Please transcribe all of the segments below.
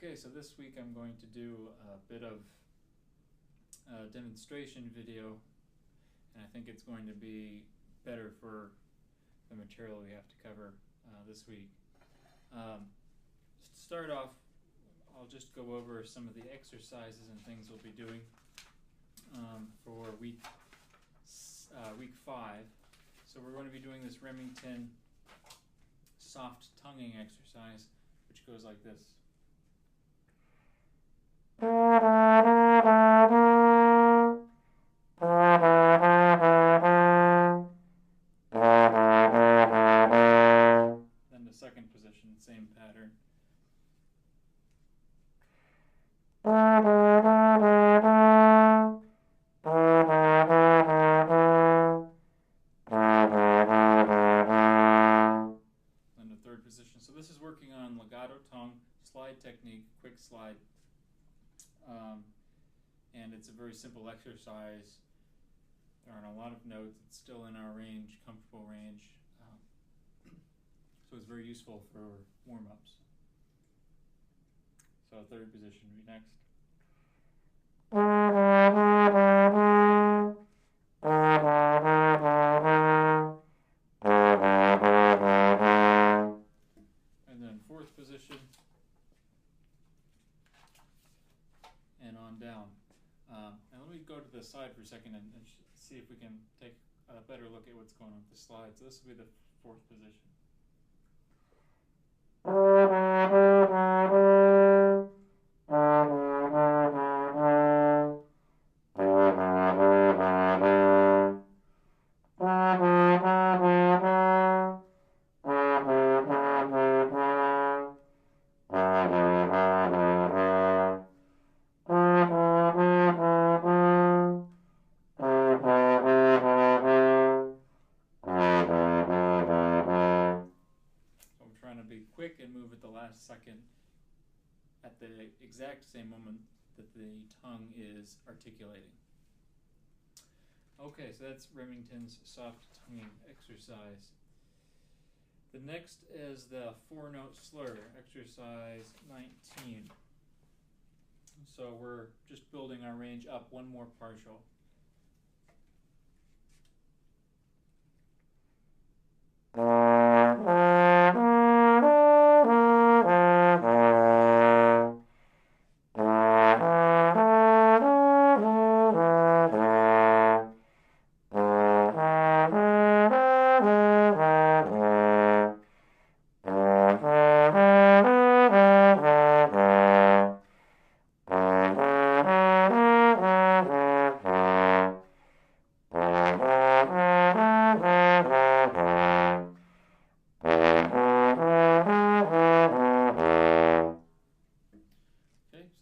Okay, so this week I'm going to do a bit of a demonstration video, and I think it's going to be better for the material we have to cover this week. To start off, I'll just go over some of the exercises and things we'll be doing for week 5. So we're going to be doing this Remington soft tonguing exercise, which goes like this. Then the second position, same pattern. Then the third position. So this is working on legato tongue, slide technique, quick slide. And it's a very simple exercise. There aren't a lot of notes. It's still in our range, comfortable range. So it's very useful for warm-ups. So third position would be next. And then fourth position. And on down. And let me go to the side for a second and see if we can take a better look at what's going on with the slide. So this will be the fourth position. Quick and move at the last second at the exact same moment that the tongue is articulating. Okay, so that's Remington's soft tonguing exercise. The next is the 4-note slur, exercise 19. So we're just building our range up one more partial.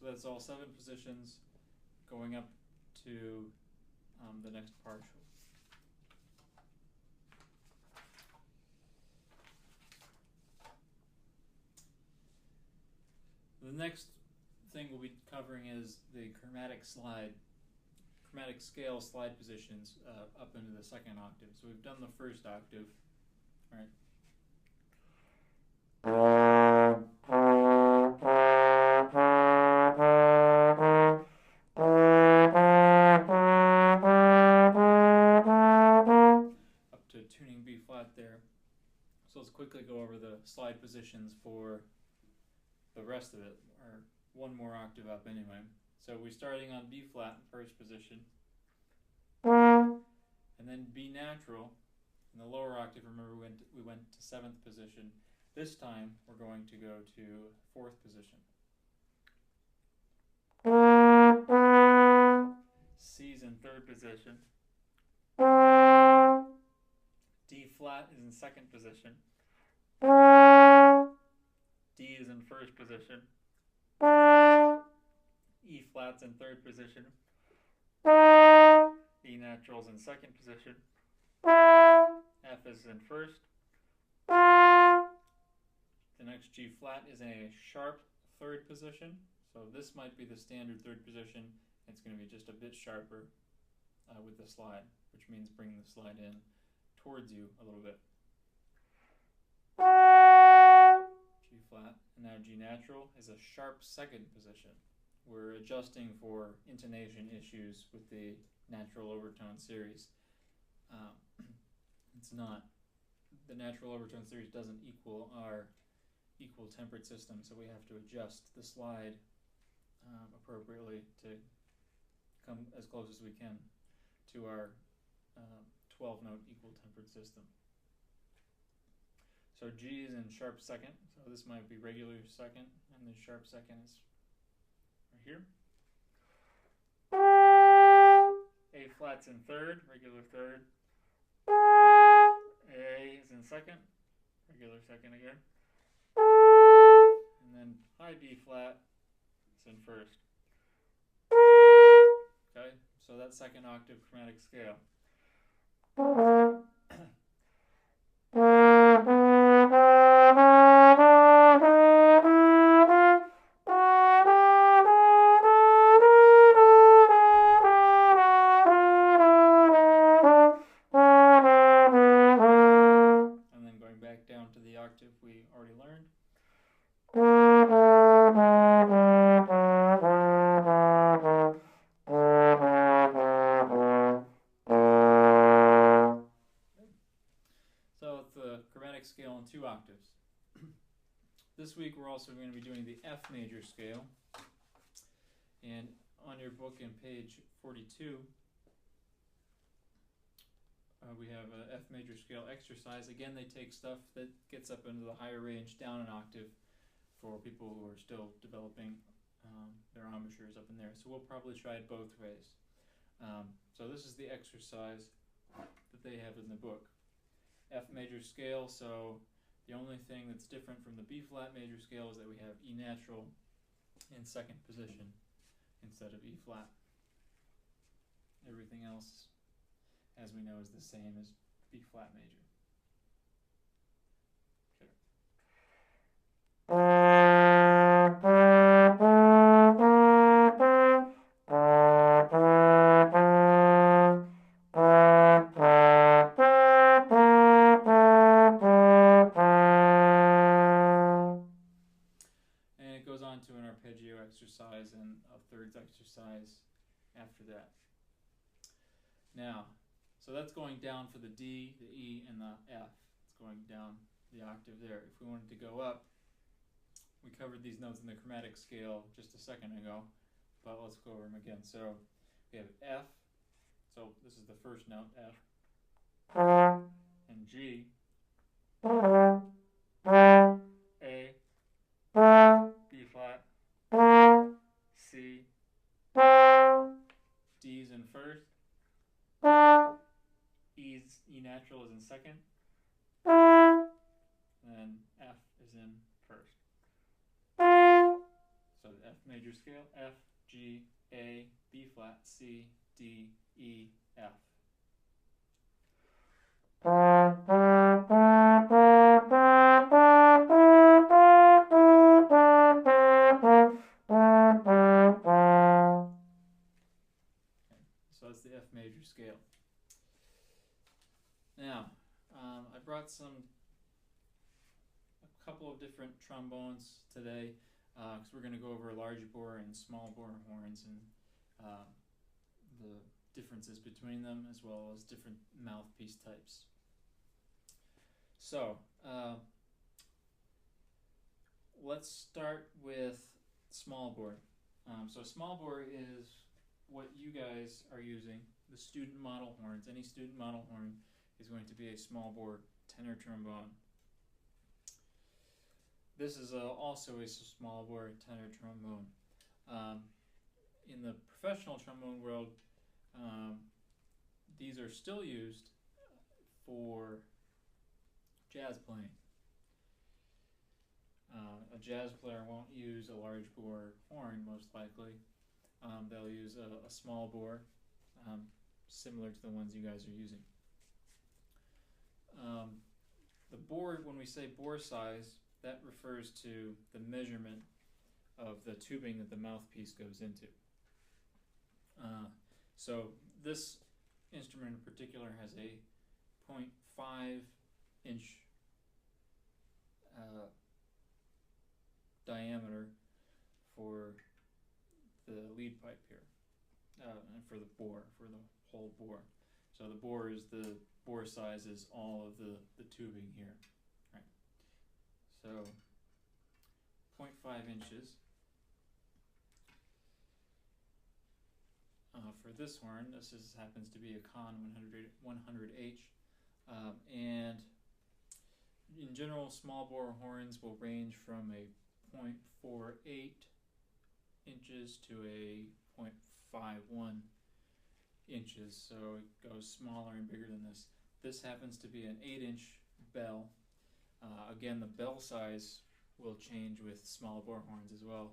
That's all 7 positions going up to the next partial. The next thing we'll be covering is the chromatic scale slide positions up into the second octave. So we've done the first octave, all right? Tuning B flat there. So let's quickly go over the slide positions for the rest of it, or one more octave up anyway. So we're starting on B flat in first position, and then B natural in the lower octave. Remember we went to 7th position. This time we're going to go to 4th position. C's in 3rd position. D flat is in 2nd position. D is in 1st position. E flat's in 3rd position. E natural's in 2nd position. F is in 1st. The next G flat is in a sharp 3rd position. So this might be the standard 3rd position. It's going to be just a bit sharper with the slide, which means bring the slide in towards you a little bit. G flat, and now G natural, is a sharp second position. We're adjusting for intonation issues with the natural overtone series. It's not, the natural overtone series doesn't equal our equal tempered system, so we have to adjust the slide appropriately to come as close as we can to our 12 note equal tempered system. So G is in sharp second, so this might be regular second, and the sharp second is right here. A flat's in third, regular third. A is in second, regular second again. And then high B flat is in first. Okay, so that's second octave chromatic scale. And then going back down to the octave we already learned. So it's the chromatic scale in 2 octaves. This week we're also going to be doing the F major scale. And on your book in page 42, we have an F major scale exercise. Again, they take stuff that gets up into the higher range down an octave for people who are still developing their embouchures up in there. So we'll probably try it both ways. So this is the exercise that they have in the book. F major scale, so the only thing that's different from the B flat major scale is that we have E natural in second position instead of E flat. Everything else, as we know, is the same as B flat major. And it goes on to an arpeggio exercise and a thirds exercise after that. Now, so that's going down for the D, the E, and the F. It's going down the octave there. If we wanted to go up, we covered these notes in the chromatic scale just a second ago, but let's go over them again. So we have F, so this is the first note, F, and G, A, B flat, C, D's in first, E natural is in second, and F is in first. So the F major scale, F, G, A, B flat, C, D, E, F. So that's the F major scale. Now, I brought a couple of different trombones today because we're going to go over large bore and small bore horns and the differences between them, as well as different mouthpiece types. So let's start with small bore. So small bore is what you guys are using, the student model horns. Any student model horn is going to be a small bore tenor trombone. This is also a small bore tenor trombone. In the professional trombone world, these are still used for jazz playing. A jazz player won't use a large bore horn, most likely. They'll use a small bore, similar to the ones you guys are using. The bore, when we say bore size, that refers to the measurement of the tubing that the mouthpiece goes into. So this instrument in particular has a 0.5 inch diameter for the lead pipe here, and for the bore, for the whole bore. So the bore size is all of the tubing here, right? So 0.5 inches. For this horn, this happens to be a Con 100H, and in general, small bore horns will range from a 0.48 inches to a 0.51 inches, so it goes smaller and bigger than this. This happens to be an 8-inch bell. Again, the bell size will change with small bore horns as well.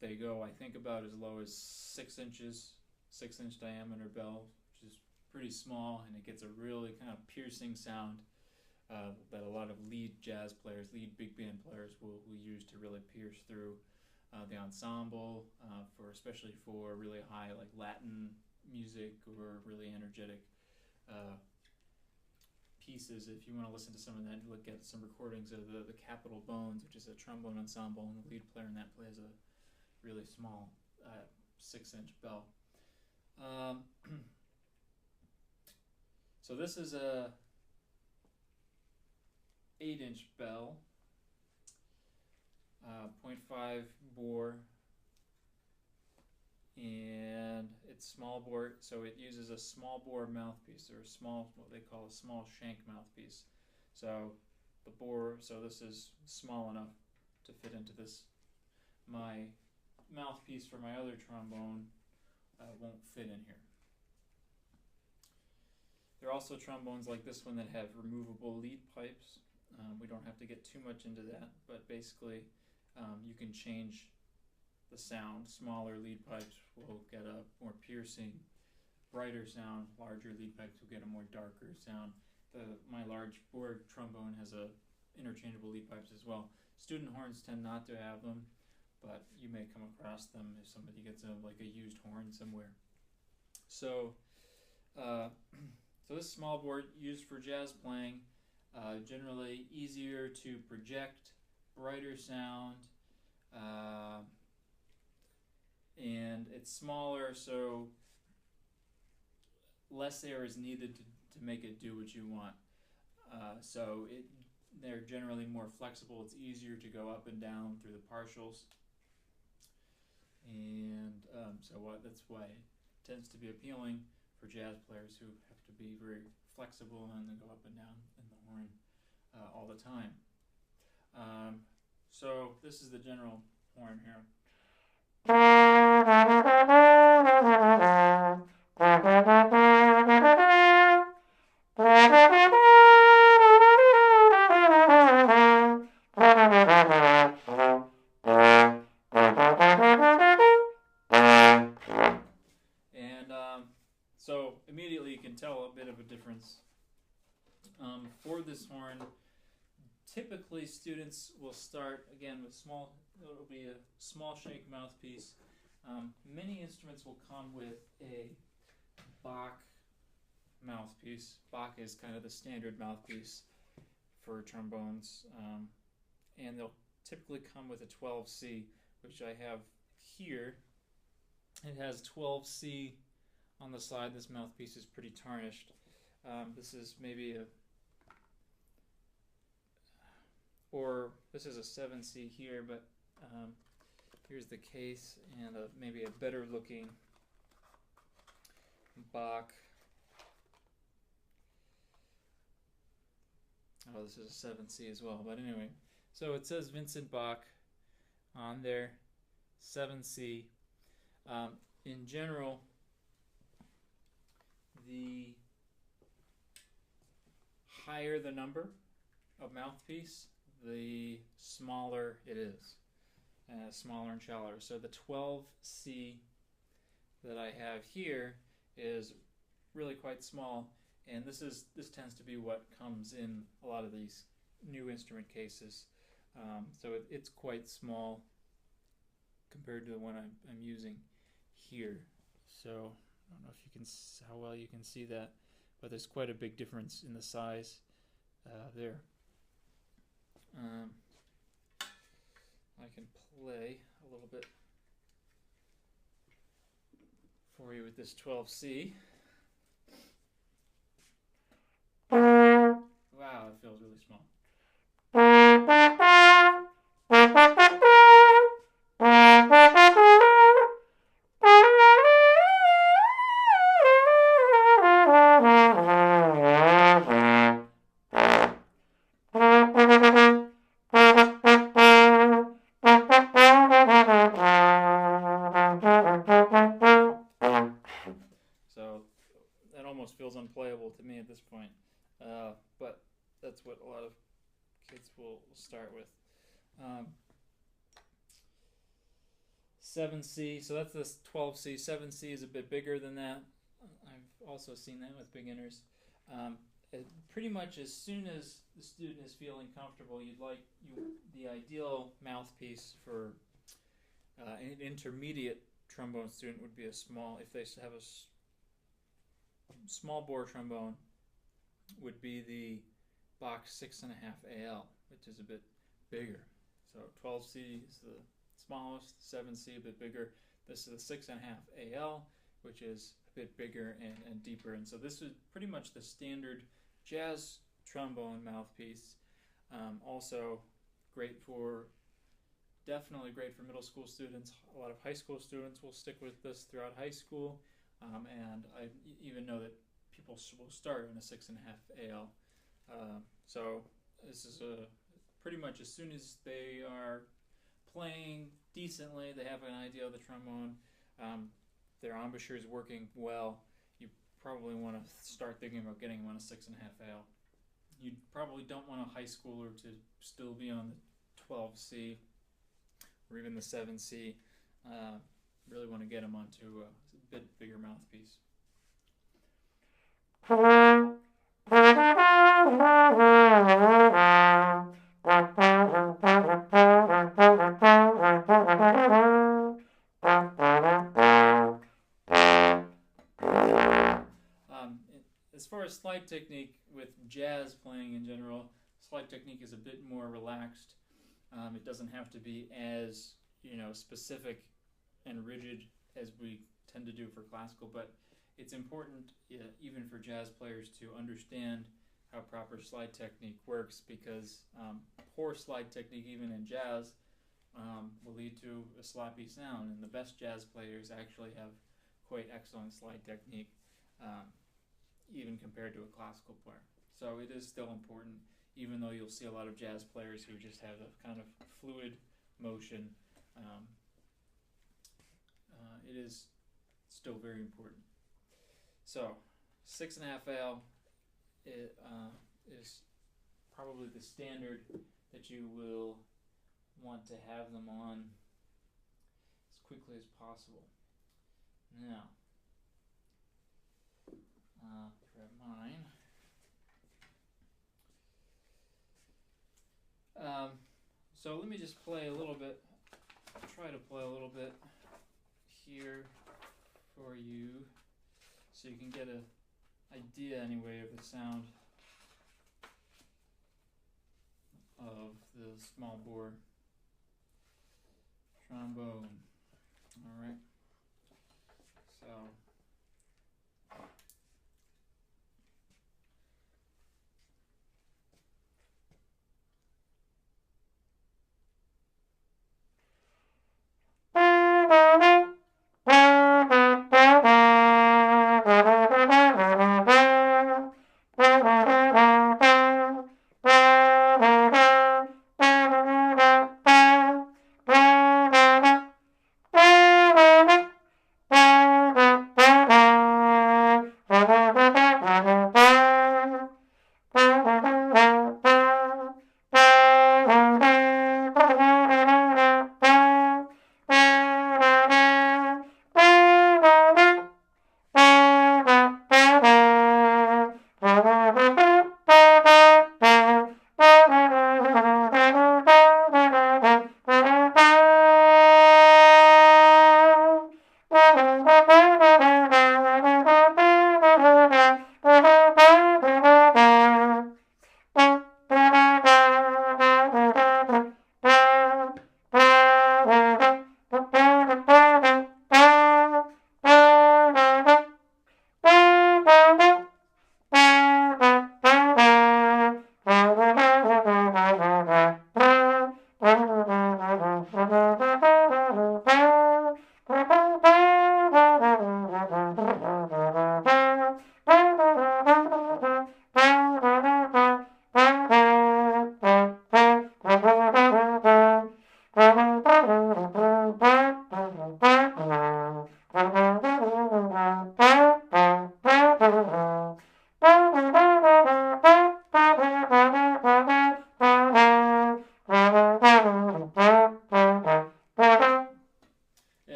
They go, I think, about as low as 6 inches, 6-inch diameter bell, which is pretty small, and it gets a really kind of piercing sound that a lot of lead jazz players, lead big band players will use to really pierce through the ensemble, especially for really high, like Latin music or really energetic pieces. If you want to listen to some of that, look at some recordings of the Capitol Bones, which is a trombone ensemble, and the lead player in that plays a really small 6-inch bell. So this is a 8-inch bell, 0.5 bore, and it's small bore, so it uses a small bore mouthpiece, or a small, what they call a small shank mouthpiece. So the bore, so this is small enough to fit into this. My mouthpiece for my other trombone won't fit in here. There are also trombones like this one that have removable lead pipes. We don't have to get too much into that, but basically you can change the sound. Smaller lead pipes will get a more piercing, brighter sound. Larger lead pipes will get a more darker sound. My large bore trombone has interchangeable lead pipes as well. Student horns tend not to have them, but you may come across them if somebody gets like a used horn somewhere. So, so this small bore used for jazz playing, generally easier to project, brighter sound, and it's smaller, so less air is needed to make it do what you want. So they're generally more flexible. It's easier to go up and down through the partials. And that's why it tends to be appealing for jazz players who have to be very flexible and then go up and down in the horn all the time. So this is the general horn here. So immediately you can tell a bit of a difference. For this horn, typically students will start again with it'll be a small shank mouthpiece. Many instruments will come with a Bach mouthpiece. Bach is kind of the standard mouthpiece for trombones, and they'll typically come with a 12C, which I have here. It has 12C on the side. This mouthpiece is pretty tarnished. This is maybe this is a 7C here, but here's the case, and maybe a better looking Bach. Oh, this is a 7C as well, but anyway. So it says Vincent Bach on there, 7C. In general, the higher the number of mouthpiece, the smaller it is, smaller and shallower. So the 12C that I have here is really quite small, and this tends to be what comes in a lot of these new instrument cases. So it's quite small compared to the one I'm using here. So I don't know if you can how well you can see that, but there's quite a big difference in the size there. can play a little bit for you with this 12C. Wow, it feels really small. So that almost feels unplayable to me at this point, but that's what a lot of kids will start with. 7C, so that's this 12C. 7C is a bit bigger than that. I've also seen that with beginners. Pretty much as soon as the student is feeling comfortable, the ideal mouthpiece for an intermediate trombone student would be if they have a small bore trombone, would be the box 6.5 AL, which is a bit bigger. So 12C is the smallest, 7C a bit bigger. This is the 6.5 AL, which is a bit bigger and deeper. And so this is pretty much the standard jazz trombone mouthpiece. Also definitely great for middle school students. A lot of high school students will stick with this throughout high school. And I even know that people will start in a 6.5 AL. So this is pretty much as soon as they are playing decently, they have an idea of the trombone, their embouchure is working well, you probably want to start thinking about getting them on a 6.5 AL. You probably don't want a high schooler to still be on the 12C or even the 7C. Really want to get them onto a bit bigger mouthpiece. As far as slide technique with jazz playing in general, slide technique is a bit more relaxed. It doesn't have to be as specific and rigid as we tend to do for classical, but it's important even for jazz players to understand how proper slide technique works, because poor slide technique even in jazz will lead to a sloppy sound, and the best jazz players actually have quite excellent slide technique, even compared to a classical player. So it is still important, even though you'll see a lot of jazz players who just have a kind of fluid motion. It is still very important. So 6.5 AL is probably the standard that you will want to have them on as quickly as possible. Now, grab mine. So let me just play a little bit. I'll try to play a little bit here for you, so you can get an idea anyway of the sound of the small bore trombone. All right. So.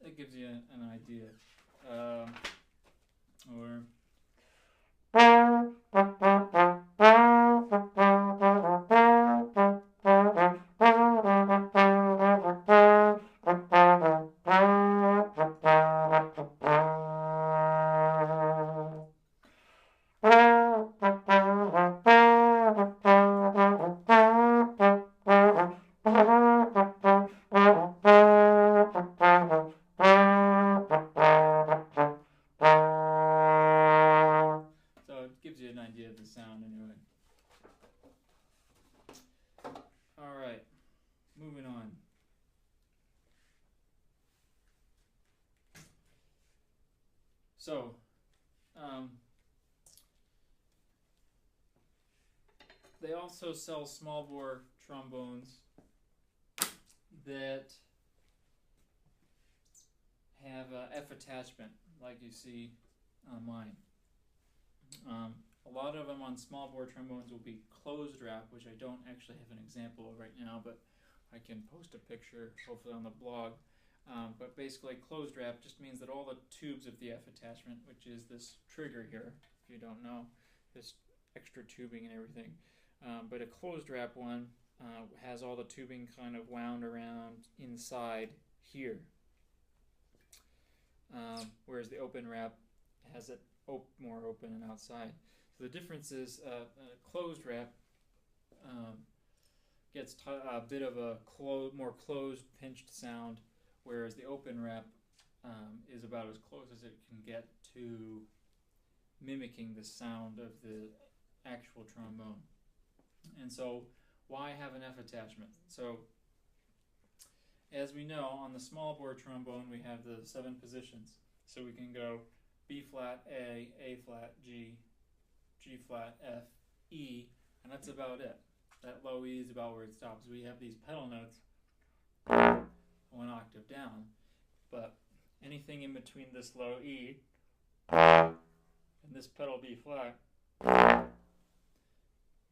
that gives you an idea. Or so it gives you an idea of the sound anyway. All right, moving on. So, they also sell small bore trombones that have a F attachment, like you see on mine. A lot of them on small bore trombones will be closed wrap, which I don't actually have an example of right now, but I can post a picture hopefully on the blog. But basically closed wrap just means that all the tubes of the F attachment, which is this trigger here, if you don't know, this extra tubing and everything. But a closed wrap one has all the tubing kind of wound around inside here. Whereas the open wrap has it more open and outside. So the difference is a closed wrap gets a bit of a more closed, pinched sound, whereas the open wrap is about as close as it can get to mimicking the sound of the actual trombone. And so, why have an F attachment? So, as we know, on the small bore trombone we have the 7 positions. So we can go B flat, A flat, G flat, F, E, and that's about it. That low E is about where it stops. We have these pedal notes 1 octave down, but anything in between this low E and this pedal B flat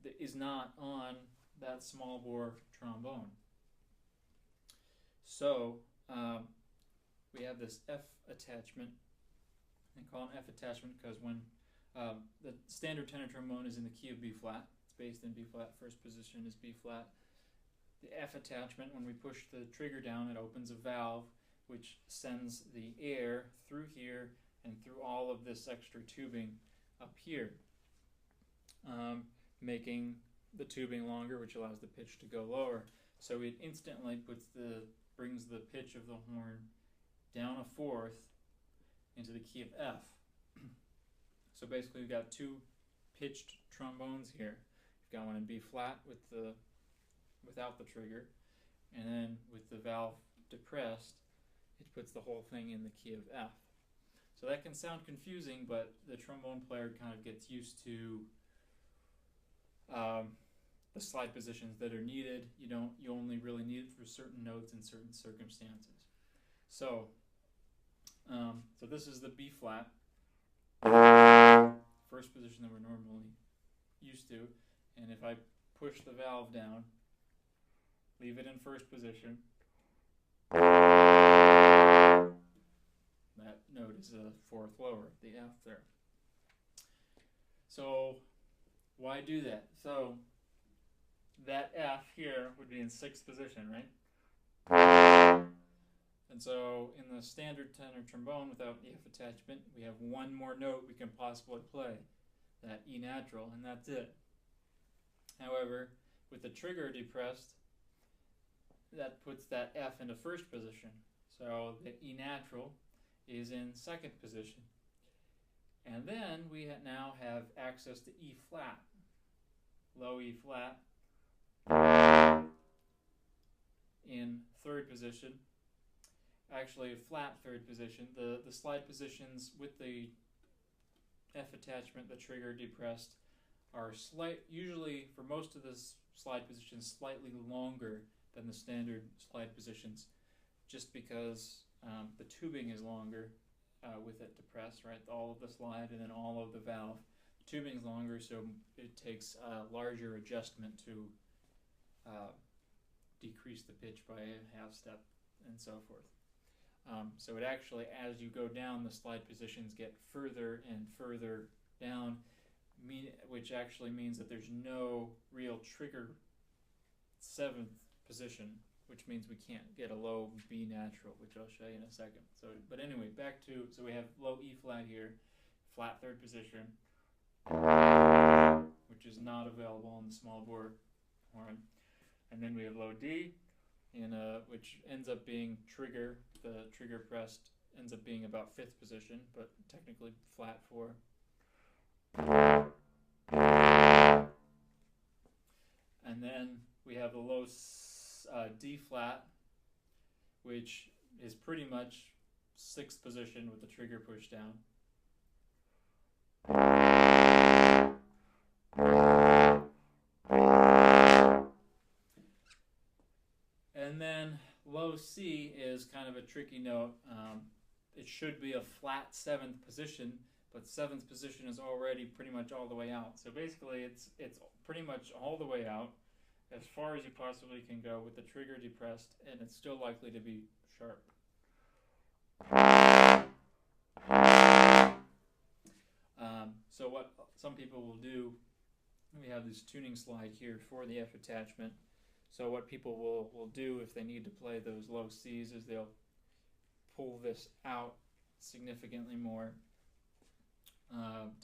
that is not on that small bore trombone. So we have this F attachment. They call it an F attachment because when the standard tenor trombone is in the key of B flat, it's based in B flat, first position is B flat. The F attachment, when we push the trigger down, it opens a valve which sends the air through here and through all of this extra tubing up here, making the tubing longer, which allows the pitch to go lower. So it instantly brings the pitch of the horn down a 4th into the key of F. So basically we've got 2 pitched trombones here. You've got one in B flat without the trigger, and then with the valve depressed, it puts the whole thing in the key of F. So that can sound confusing, but the trombone player kind of gets used to the slide positions that are needed. You only really need it for certain notes in certain circumstances. So this is the B flat, first position that we're normally used to, and if I push the valve down, leave it in first position, that note is a 4th lower, the F there. So why do that? So that F here would be in 6th position, right? And so in the standard tenor trombone without the F attachment, we have 1 more note we can possibly play, that E natural, and that's it. However, with the trigger depressed, that puts that F into first position. So the E natural is in 2nd position. And then we now have access to E flat, low E flat, in 3rd position. Actually, a flat 3rd position. The slide positions with the F attachment, the trigger depressed, are usually for most of the slide positions slightly longer than the standard slide positions, just because the tubing is longer with it depressed, right? All of the slide and then all of the valve. The tubing is longer, so it takes a larger adjustment to decrease the pitch by a half step and so forth. So it actually, as you go down, the slide positions get further and further down, which actually means that there's no real trigger 7th position, which means we can't get a low B natural, which I'll show you in a second. So, but anyway, back to, so we have low E flat here, flat 3rd position, which is not available on the small bore horn. And then we have low D, which ends up being trigger. The trigger pressed ends up being about 5th position, but technically flat 4. And then we have the low D flat, which is pretty much 6th position with the trigger pushed down. And then low C is kind of a tricky note. It should be a flat 7th position, but 7th position is already pretty much all the way out. So basically it's pretty much all the way out, as far as you possibly can go with the trigger depressed, and it's still likely to be sharp. So what some people will do, we have this tuning slide here for the F attachment. So what people will do if they need to play those low Cs is they'll pull this out significantly more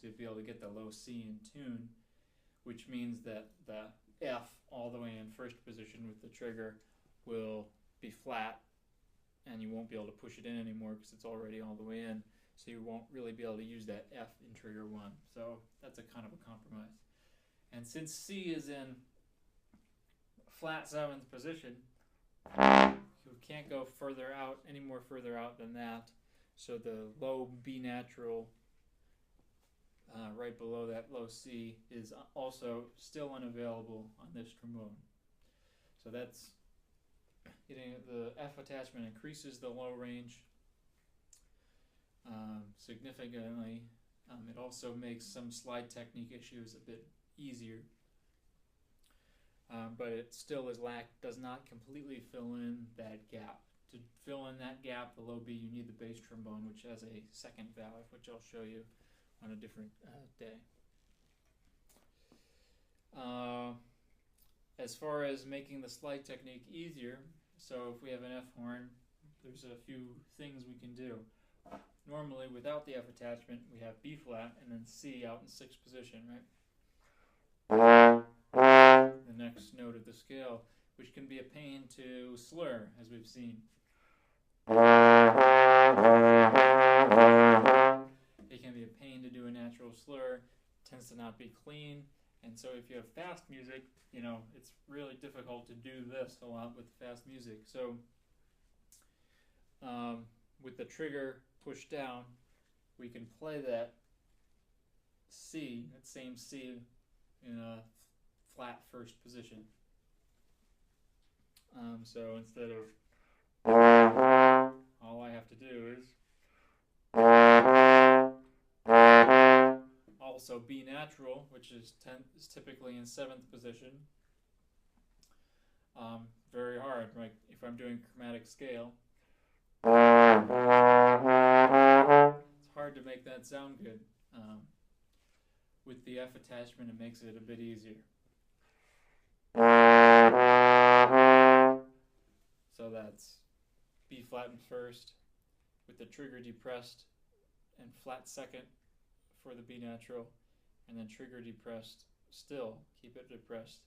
to be able to get the low C in tune, which means that the F all the way in 1st position with the trigger will be flat, and you won't be able to push it in anymore because it's already all the way in, so you won't really be able to use that F in trigger 1. So that's a kind of a compromise. And since C is in flat 7th position, you can't go further out, any more further out than that. So the low B natural right below that low C is also still unavailable on this trombone. So that's getting the F attachment increases the low range significantly. It also makes some slide technique issues a bit easier. But it still does not completely fill in that gap. To fill in that gap, the low B, you need the bass trombone, which has a 2nd valve, which I'll show you on a different day. As far as making the slide technique easier, so if we have an F horn, there's a few things we can do. Normally, without the F attachment, we have B flat and then C out in 6th position, right? The next note of the scale, which can be a pain to slur, as we've seen. It can be a pain to do a natural slur, tends to not be clean, and so if you have fast music, it's really difficult to do this a lot with fast music. So with the trigger pushed down, we can play that C, that same C, in a flat 1st position. So instead of, all I have to do is also B natural, which is typically in 7th position. Very hard, right? If I'm doing chromatic scale, it's hard to make that sound good. With the F attachment, it makes it a bit easier. So that's B flat in 1st, with the trigger depressed, and flat 2nd for the B natural, and then trigger depressed, still keep it depressed,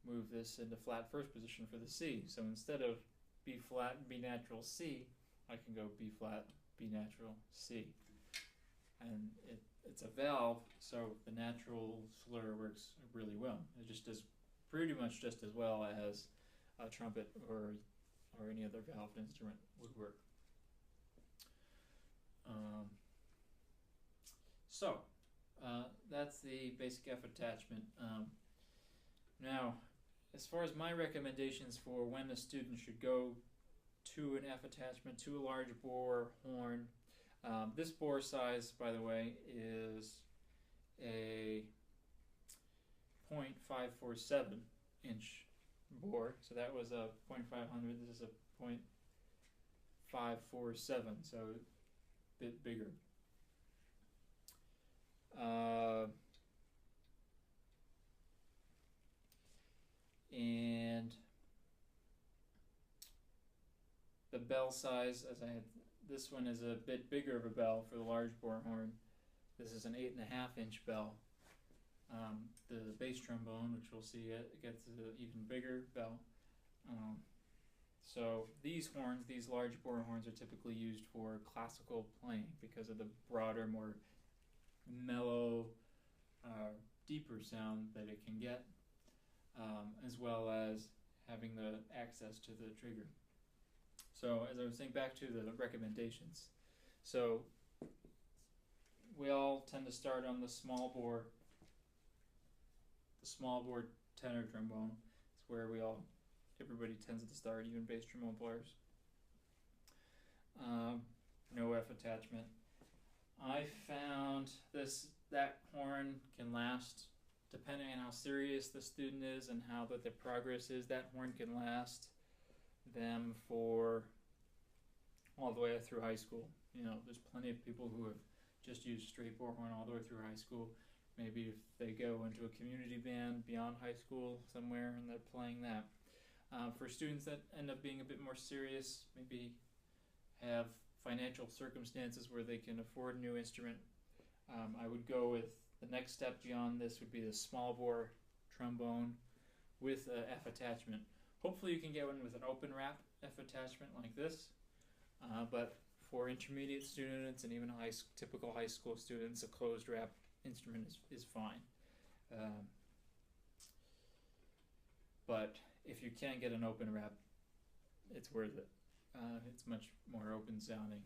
move this into flat 1st position for the C. So instead of B flat, B natural, C, I can go B flat, B natural, C. And it's a valve, so the natural slur works really well. It just does pretty much just as well as a trumpet or any other valved instrument would work. That's the basic F attachment. Now, as far as my recommendations for when a student should go to an F attachment, to a large bore horn, this bore size, by the way, is a 0.547 inch bore. So that was a 0.500. This is a 547, so a bit bigger. And the bell size, as I had, this one is a bit bigger of a bell for the large bore horn. This is an 8.5-inch bell. The bass trombone, which we'll see, it gets an even bigger bell. So these horns, these large bore horns, are typically used for classical playing because of the broader, more mellow, deeper sound that it can get, as well as having the access to the trigger. So as I was saying, back to the recommendations. So we all tend to start on the small bore tenor trombone. It's where everybody tends to start, even bass trombone players. No F attachment. I found that horn can last, depending on how serious the student is and how their progress is, that horn can last them for all the way through high school. There's plenty of people who have just used straight bore horn all the way through high school. Maybe if they go into a community band beyond high school somewhere and they're playing that. For students that end up being a bit more serious, maybe have financial circumstances where they can afford a new instrument, I would go with the next step beyond this would be the small bore trombone with a F attachment. Hopefully you can get one with an open wrap F attachment like this, but for intermediate students and even typical high school students, a closed wrap instrument is fine. But if you can't get an open wrap, it's worth it. It's much more open sounding.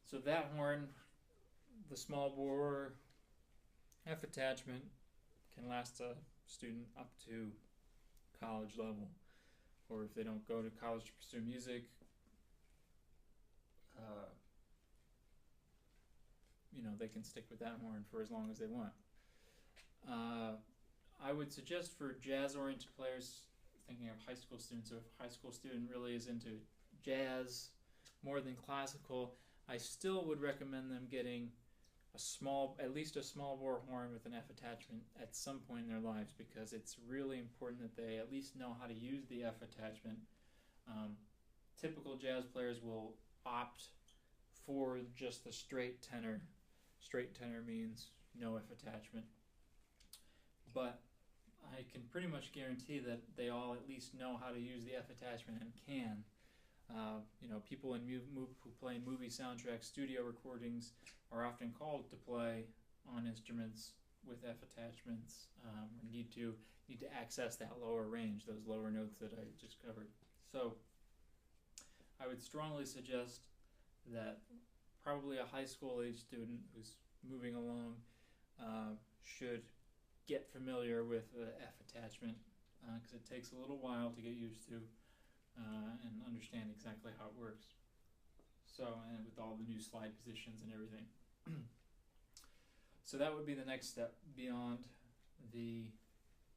So that horn, the small bore F attachment, can last a student up to college level, or if they don't go to college to pursue music, they can stick with that horn for as long as they want. I would suggest for jazz-oriented players, thinking of high school students, if a high school student really is into jazz more than classical, I still would recommend them getting at least a small bore horn with an F attachment at some point in their lives, because it's really important that they at least know how to use the F attachment. Typical jazz players will opt for just the straight tenor. Straight tenor means no F attachment. But I can pretty much guarantee that they all at least know how to use the F attachment and can. People who play in movie soundtracks, studio recordings, are often called to play on instruments with F attachments, or need to access that lower range, those lower notes that I just covered. So I would strongly suggest that probably a high school age student who's moving along should get familiar with the F attachment, because it takes a little while to get used to and understand exactly how it works. So, and with all the new slide positions and everything. So that would be the next step beyond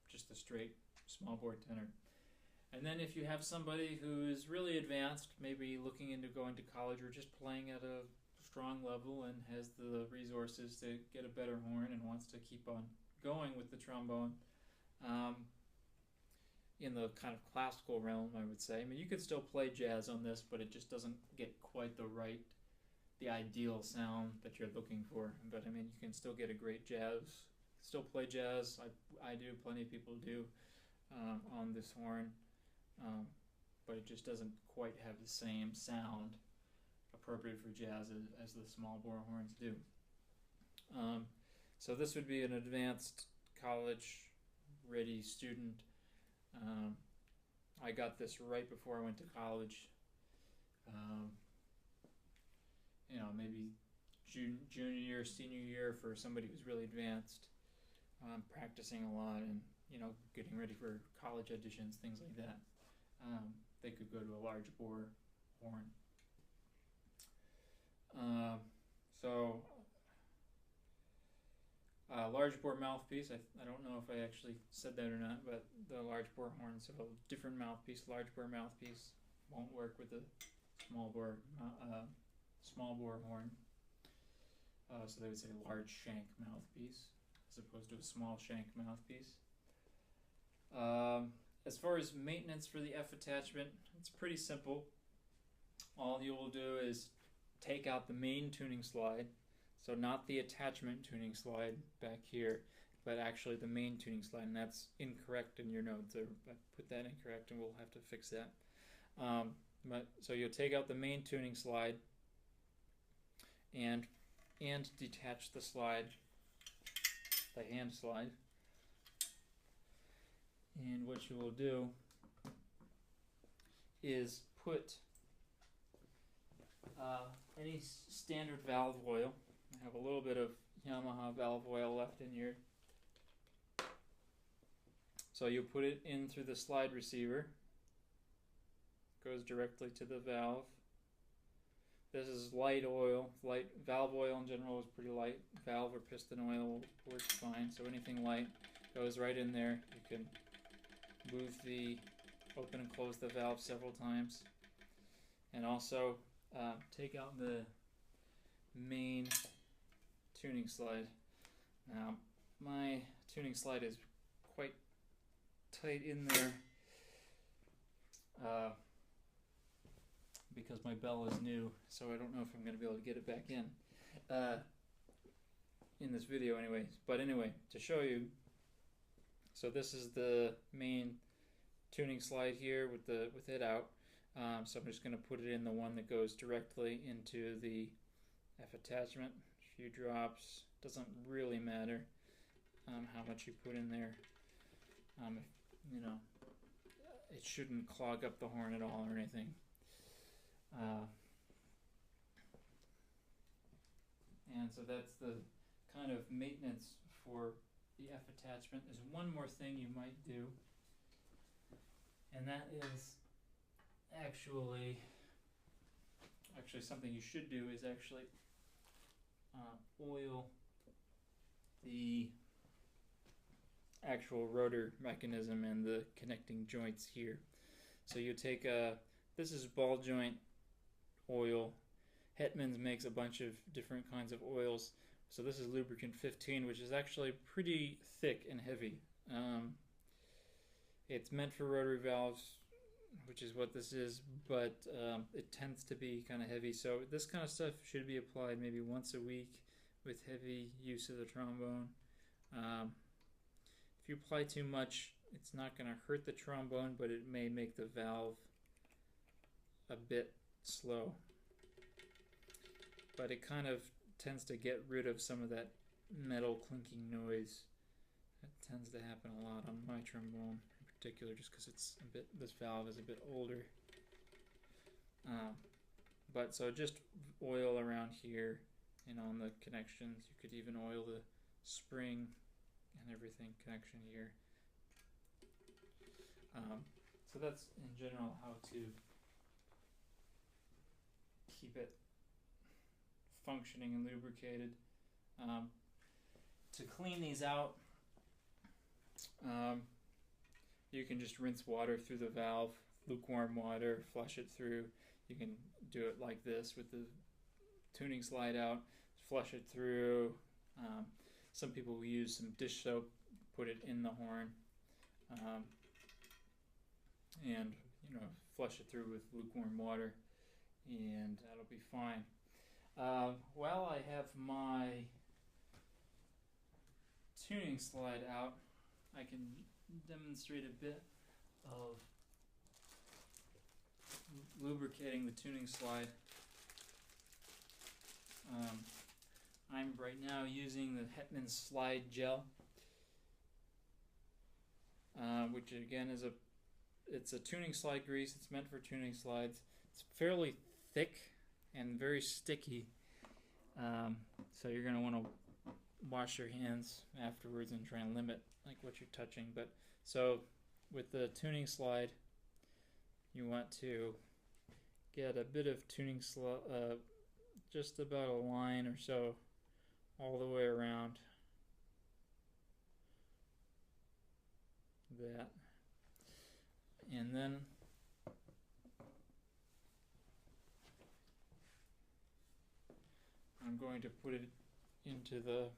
just the straight small bore tenor. And then if you have somebody who is really advanced, maybe looking into going to college or just playing at a strong level and has the resources to get a better horn and wants to keep on going with the trombone, in the kind of classical realm, I would say. I mean, you could still play jazz on this, but it just doesn't get quite the ideal sound that you're looking for. But I mean, you can still get a great still play jazz. I do, plenty of people do, on this horn, but it just doesn't quite have the same sound appropriate for jazz as the small bore horns do. So this would be an advanced college-ready student. I got this right before I went to college. Maybe junior year, senior year for somebody who's really advanced, practicing a lot and getting ready for college auditions, things like that. They could go to a large bore horn. large bore mouthpiece. I don't know if I actually said that or not, but the large bore horn, so a different mouthpiece, large bore mouthpiece, won't work with the small bore horn. So they would say large shank mouthpiece as opposed to a small shank mouthpiece. As far as maintenance for the F attachment, it's pretty simple. All you will do is take out the main tuning slide, so not the attachment tuning slide back here, but actually the main tuning slide, and that's incorrect in your notes. I put that incorrect and we'll have to fix that. So you'll take out the main tuning slide and detach the slide, the hand slide. And what you will do is put any standard valve oil. I have a little bit of Yamaha valve oil left in here. So you put it in through the slide receiver. Goes directly to the valve. This is light oil. Light valve oil in general is pretty light. Valve or piston oil works fine. So anything light goes right in there. You can open and close the valve several times. And also take out the main tuning slide. Now my tuning slide is quite tight in there because my bell is new, so I don't know if I'm going to be able to get it back in this video anyways. But anyway, to show you, so this is the main tuning slide here with it out. So I'm just going to put it in the one that goes directly into the F attachment. A few drops, doesn't really matter how much you put in there. You know, it shouldn't clog up the horn at all or anything. And so that's the kind of maintenance for the F attachment. There's one more thing you might do, and that is actually something you should do is actually oil the actual rotor mechanism and the connecting joints here. So you take this is ball joint oil. Hetman's makes a bunch of different kinds of oils. So this is lubricant 15, which is actually pretty thick and heavy. It's meant for rotary valves, which is what this is, but it tends to be kind of heavy. So this kind of stuff should be applied maybe once a week with heavy use of the trombone. If you apply too much, it's not going to hurt the trombone, but it may make the valve a bit slow. But it kind of tends to get rid of some of that metal clinking noise. That tends to happen a lot on my trombone in particular, just because it's a bit, this valve is a bit older. But so just oil around here and on the connections. You could even oil the spring and everything connection here. So that's in general how to keep it functioning and lubricated. To clean these out, you can just rinse water through the valve, lukewarm water, flush it through. You can do it like this with the tuning slide out, flush it through. Some people will use some dish soap, put it in the horn, and flush it through with lukewarm water, and that'll be fine. While I have my tuning slide out, I can demonstrate a bit of lubricating the tuning slide. I'm right now using the Hetman slide gel, which again is it's a tuning slide grease. It's meant for tuning slides. It's fairly thick and very sticky, so you're going to want to wash your hands afterwards and try and limit like what you're touching. But so with the tuning slide, you want to get a bit of tuning slide, just about a line or so all the way around, that. And then I'm going to put it into the,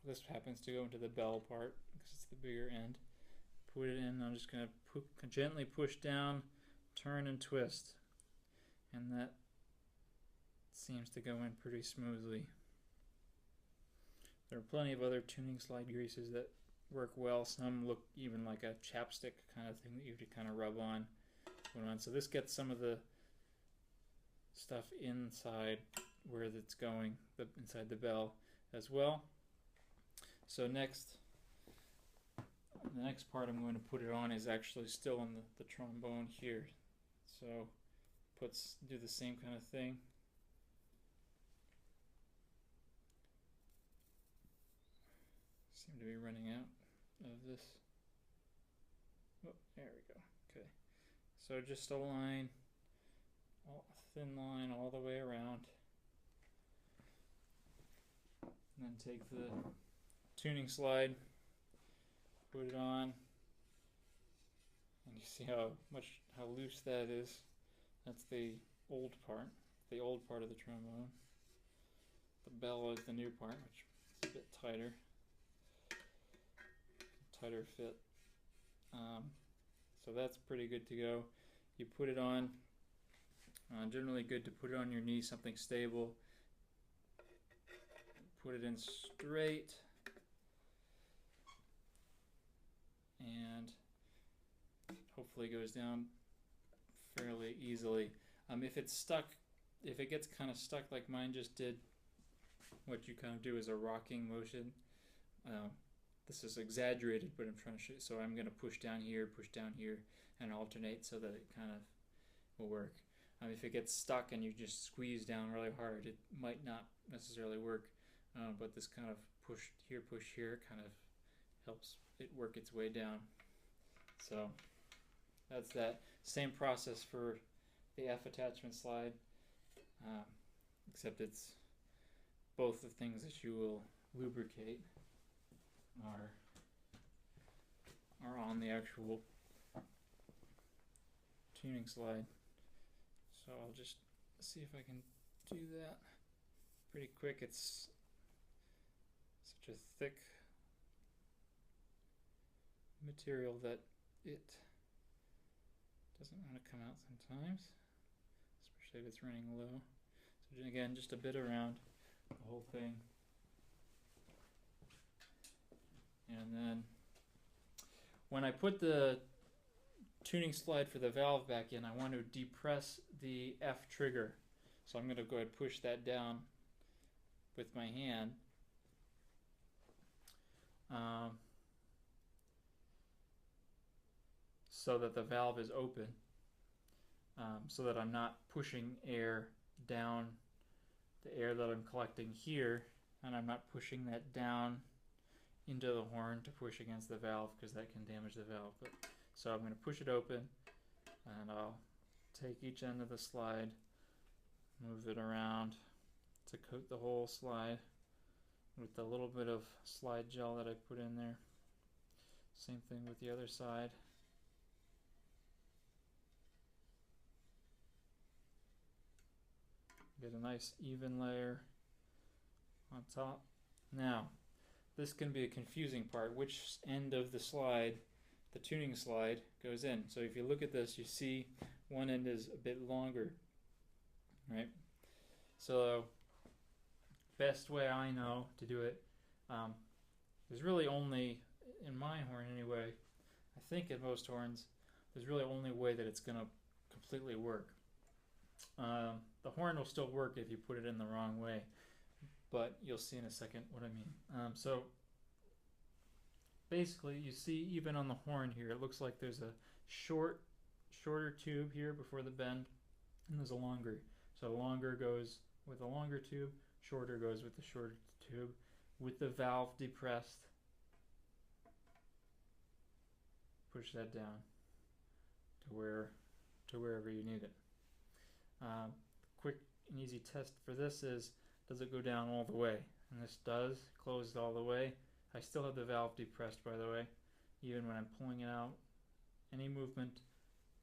this happens to go into the bell part because it's the bigger end. Put it in, I'm just going to gently push down, turn and twist. And that seems to go in pretty smoothly. There are plenty of other tuning slide greases that work well. Some look even like a chapstick kind of thing that you have to kind of rub on. So this gets some of the stuff inside where it's going, inside the bell as well. So next, the next part I'm going to put it on is actually still on the trombone here. So do the same kind of thing. Seem to be running out of this. Oh, there we go. Okay. So just a line, a thin line all the way around. And then take the tuning slide, put it on, and you see how loose that is. That's the old part of the trombone. The bell is the new part, which is a bit tighter fit. So that's pretty good to go. You put it on, generally good to put it on your knee, something stable. Put it in straight, and hopefully goes down fairly easily. If it's stuck, if it gets kind of stuck like mine just did, what you kind of do is a rocking motion. This is exaggerated, but I'm trying to show you. So I'm going to push down here, and alternate so that it kind of will work. If it gets stuck and you just squeeze down really hard, it might not necessarily work. But this kind of push here kind of helps it work its way down. So that's that. Same process for the F attachment slide, except it's both the things that you will lubricate are on the actual tuning slide. So I'll just see if I can do that pretty quick. It's such a thick material that it doesn't want to come out sometimes, especially if it's running low. So again, just a bit around the whole thing. And then when I put the tuning slide for the valve back in, I want to depress the F trigger. So I'm going to go ahead and push that down with my hand. So that the valve is open, so that I'm not pushing air down, the air that I'm collecting here, and I'm not pushing that down into the horn to push against the valve, because that can damage the valve. So I'm going to push it open, and I'll take each end of the slide, move it around to coat the whole slide with a little bit of slide gel that I put in there. Same thing with the other side. Get a nice even layer on top. Now, this can be a confusing part. Which end of the slide, the tuning slide, goes in? So if you look at this, you see one end is a bit longer, right? So best way I know to do it, there's really only, in my horn anyway, I think in most horns, there's really only way that it's going to completely work. The horn will still work if you put it in the wrong way, but you'll see in a second what I mean. So basically, you see even on the horn here, it looks like there's a shorter tube here before the bend, and there's a longer. So longer goes with the longer tube, shorter goes with the shorter tube, with the valve depressed. Push that down to wherever you need it. Quick and easy test for this is, does it go down all the way? And this does, closed all the way. I still have the valve depressed, by the way. even when I'm pulling it out. Any movement,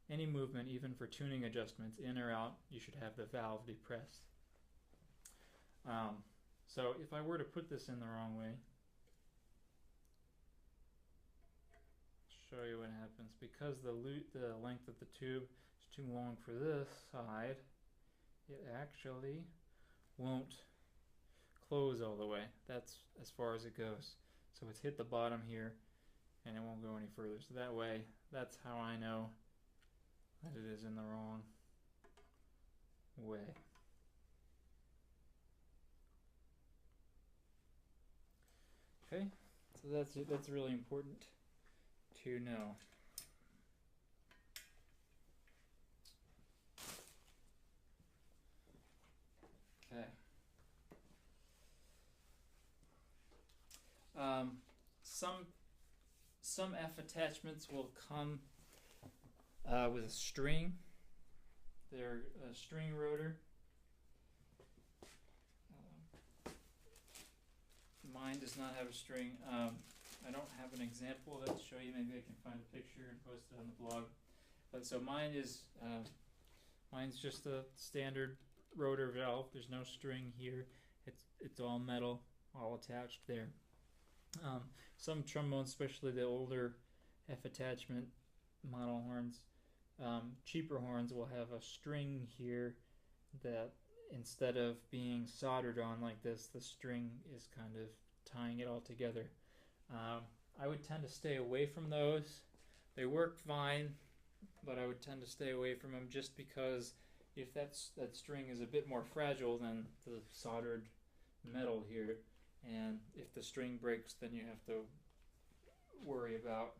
even for tuning adjustments, in or out, you should have the valve depressed. So if I were to put this in the wrong way, show you what happens. Because the length of the tube is too long for this side, it actually won't close all the way. That's as far as it goes. So it's hit the bottom here and it won't go any further. So that way, that's how I know that it is in the wrong way. Okay, so that's really important to know. Okay. Some F attachments will come with a string. They're a string rotor. Mine does not have a string. I don't have an example of it to show you. Maybe I can find a picture and post it on the blog. But so mine is mine's just a standard rotor valve. There's no string here. It's all metal, all attached there. Some trombones, especially the older F attachment model horns, cheaper horns will have a string here that instead of being soldered on like this, the string is kind of tying it all together. I would tend to stay away from those. They work fine, but I would tend to stay away from them just because if that string is a bit more fragile than the soldered metal here, and if the string breaks, then you have to worry about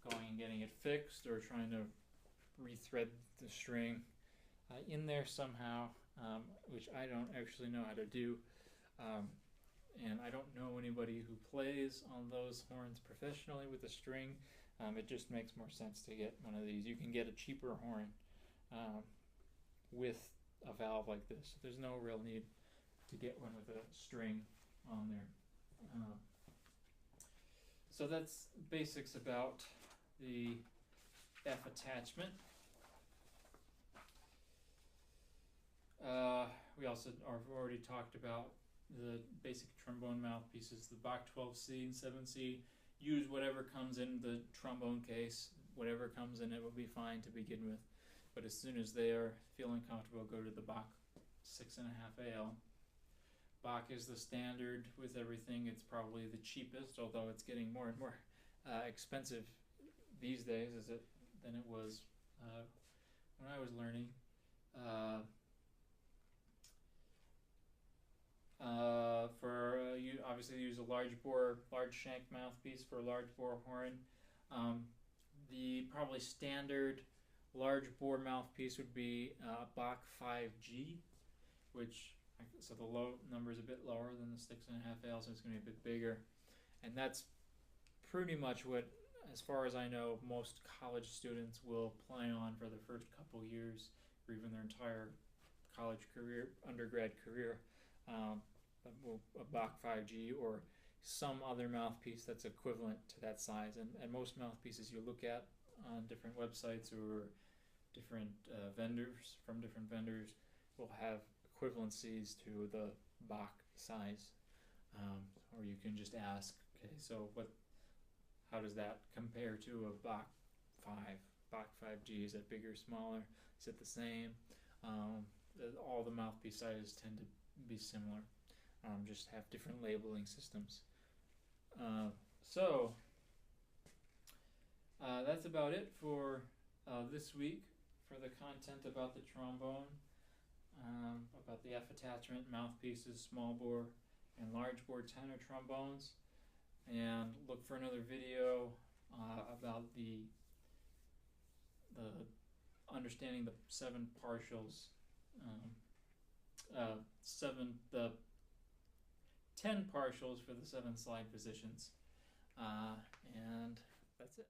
going and getting it fixed or trying to rethread the string in there somehow, which I don't actually know how to do, and I don't know anybody who plays on those horns professionally with a string. It just makes more sense to get one of these. You can get a cheaper horn with a valve like this. There's no real need to get one with a string on there. So that's basics about the F attachment. We also have already talked about the basic trombone mouthpieces, the Bach 12C and 7C. Use whatever comes in the trombone case. Whatever comes in it will be fine to begin with. But as soon as they are feeling comfortable, go to the Bach 6.5 AL. Bach is the standard with everything. It's probably the cheapest, although it's getting more and more expensive these days than it was when I was learning. You obviously use a large shank mouthpiece for a large bore horn. The probably standard large bore mouthpiece would be Bach 5G, so the low number is a bit lower than the 6.5 AL, so it's going to be a bit bigger. And that's pretty much what, as far as I know, most college students will play on for their first couple years, or even their entire college career, undergrad career. A Bach 5G or some other mouthpiece that's equivalent to that size. And most mouthpieces you look at on different websites or different vendors, from different vendors, will have equivalencies to the Bach size. Or you can just ask, okay, so how does that compare to a Bach 5? Bach 5G, is it bigger, smaller? Is it the same? All the mouthpiece sizes tend to be similar, just have different labeling systems. So that's about it for this week for the content about the trombone, about the F attachment, mouthpieces, small bore and large bore tenor trombones, and look for another video about the understanding the 7 partials, the 10 partials for the 7 slide positions, and that's it.